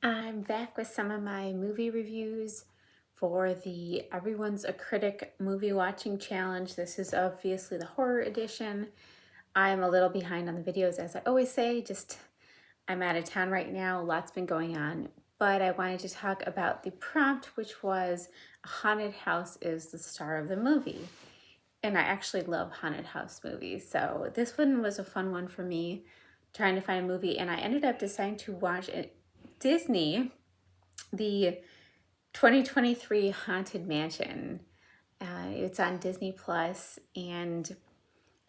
I'm back with some of my movie reviews for the Everyone's a Critic movie watching challenge. This is obviously the horror edition. I'm a little behind on the videos, as I always say, just I'm out of town right now, lots been going on. But I wanted to talk about the prompt, which was a haunted house is the star of the movie. And I actually love haunted house movies, so this one was a fun one for me, trying to find a movie, and I ended up deciding to watch Disney, the 2023 Haunted Mansion. It's on Disney Plus, and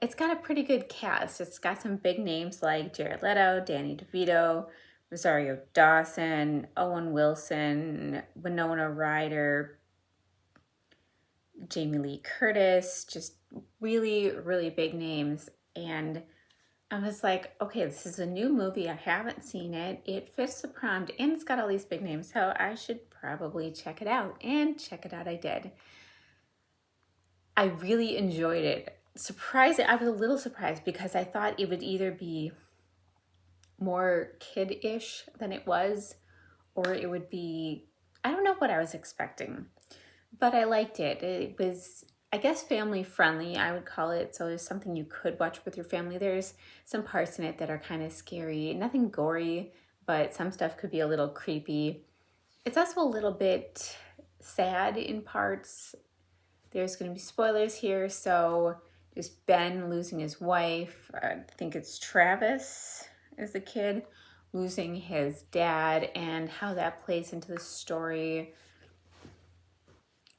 it's got a pretty good cast. It's got some big names like Jared Leto, Danny DeVito, Rosario Dawson, Owen Wilson, Winona Ryder, Jamie Lee Curtis, just really, really big names. And I was like, okay, this is a new movie. I haven't seen it. It fits the prompt and it's got all these big names. So I should probably check it out. And check it out, I did. I really enjoyed it. Surprised, I was a little surprised because I thought it would either be more kid-ish than it was, or it would be, I don't know what I was expecting. But I liked it. It was, I guess, family friendly, I would call it. So it's something you could watch with your family. There's some parts in it that are kind of scary, nothing gory, but some stuff could be a little creepy. It's also a little bit sad in parts. There's going to be spoilers here. So just Ben losing his wife. I think it's Travis as the kid losing his dad, and how that plays into the story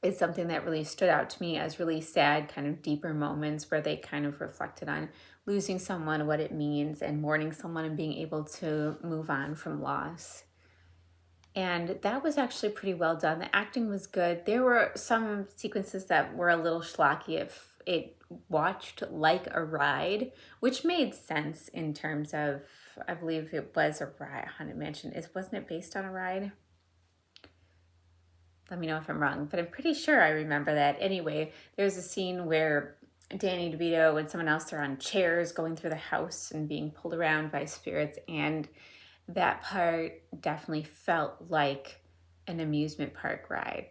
is something that really stood out to me as really sad, kind of deeper moments where they kind of reflected on losing someone, what it means, and mourning someone and being able to move on from loss. And that was actually pretty well done. The acting was good. There were some sequences that were a little schlocky if it watched like a ride, which made sense in terms of, I believe it was a ride. Haunted Mansion wasn't it based on a ride? Let me know if I'm wrong, but I'm pretty sure I remember that. Anyway, there's a scene where Danny DeVito and someone else are on chairs going through the house and being pulled around by spirits, and that part definitely felt like an amusement park ride.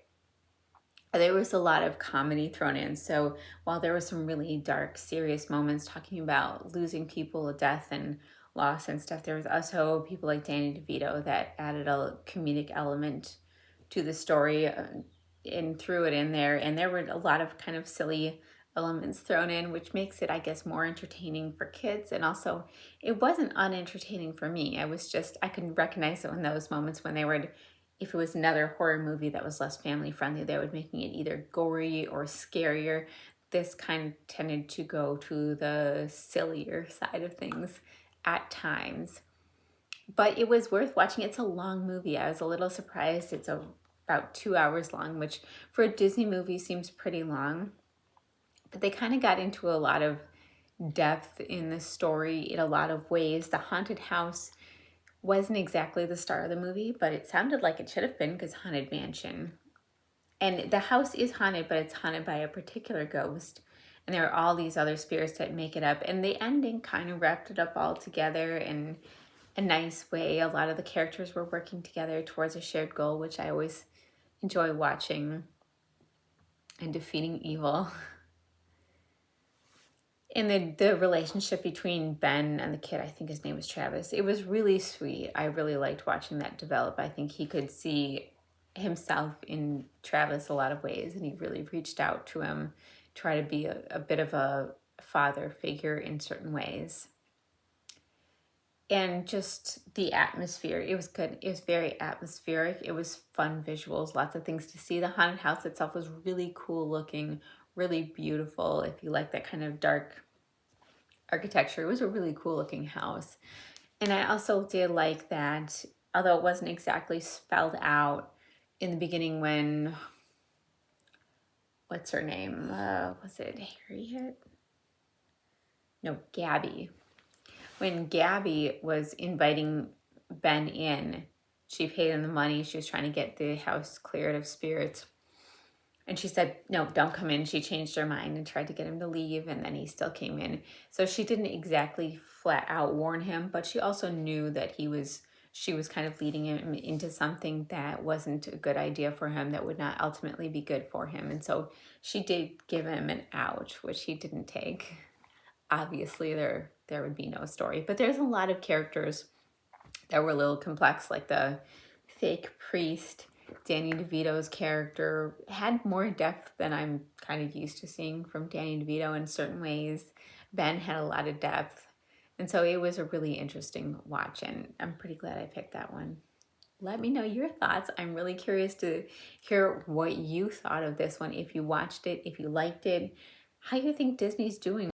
There was a lot of comedy thrown in, so while there were some really dark, serious moments talking about losing people, death, and loss and stuff, there was also people like Danny DeVito that added a comedic element to the story and threw it in there. And there were a lot of kind of silly elements thrown in, which makes it, I guess, more entertaining for kids. And also, it wasn't unentertaining for me. I could recognize it in those moments when they were, if it was another horror movie that was less family friendly, they would making it either gory or scarier. This kind of tended to go to the sillier side of things at times. But it was worth watching. It's a long movie. I was a little surprised. About 2 hours long, which for a Disney movie seems pretty long. But they kind of got into a lot of depth in the story in a lot of ways. The haunted house wasn't exactly the star of the movie, but it sounded like it should have been because Haunted Mansion. And the house is haunted, but it's haunted by a particular ghost. And there are all these other spirits that make it up. And the ending kind of wrapped it up all together in a nice way. A lot of the characters were working together towards a shared goal, which I always enjoy watching, and defeating evil. And the relationship between Ben and the kid, I think his name was Travis, it was really sweet. I really liked watching that develop. I think he could see himself in Travis a lot of ways, and he really reached out to him, try to be a bit of a father figure in certain ways. And just the atmosphere, it was good. It was very atmospheric. It was fun visuals, lots of things to see. The haunted house itself was really cool looking, really beautiful. If you like that kind of dark architecture, it was a really cool looking house. And I also did like that, although it wasn't exactly spelled out in the beginning when, what's her name? Was it Harriet? No, Gabby. When Gabby was inviting Ben in, she paid him the money. She was trying to get the house cleared of spirits. And she said, no, don't come in. She changed her mind and tried to get him to leave, and then he still came in. So she didn't exactly flat out warn him, but she also knew that he was she was kind of leading him into something that wasn't a good idea for him, that would not ultimately be good for him. And so she did give him an out, which he didn't take. Obviously, there would be no story. But there's a lot of characters that were a little complex, like the fake priest. Danny DeVito's character had more depth than I'm kind of used to seeing from Danny DeVito in certain ways. Ben had a lot of depth. And so it was a really interesting watch, and I'm pretty glad I picked that one. Let me know your thoughts. I'm really curious to hear what you thought of this one, if you watched it, if you liked it, how you think Disney's doing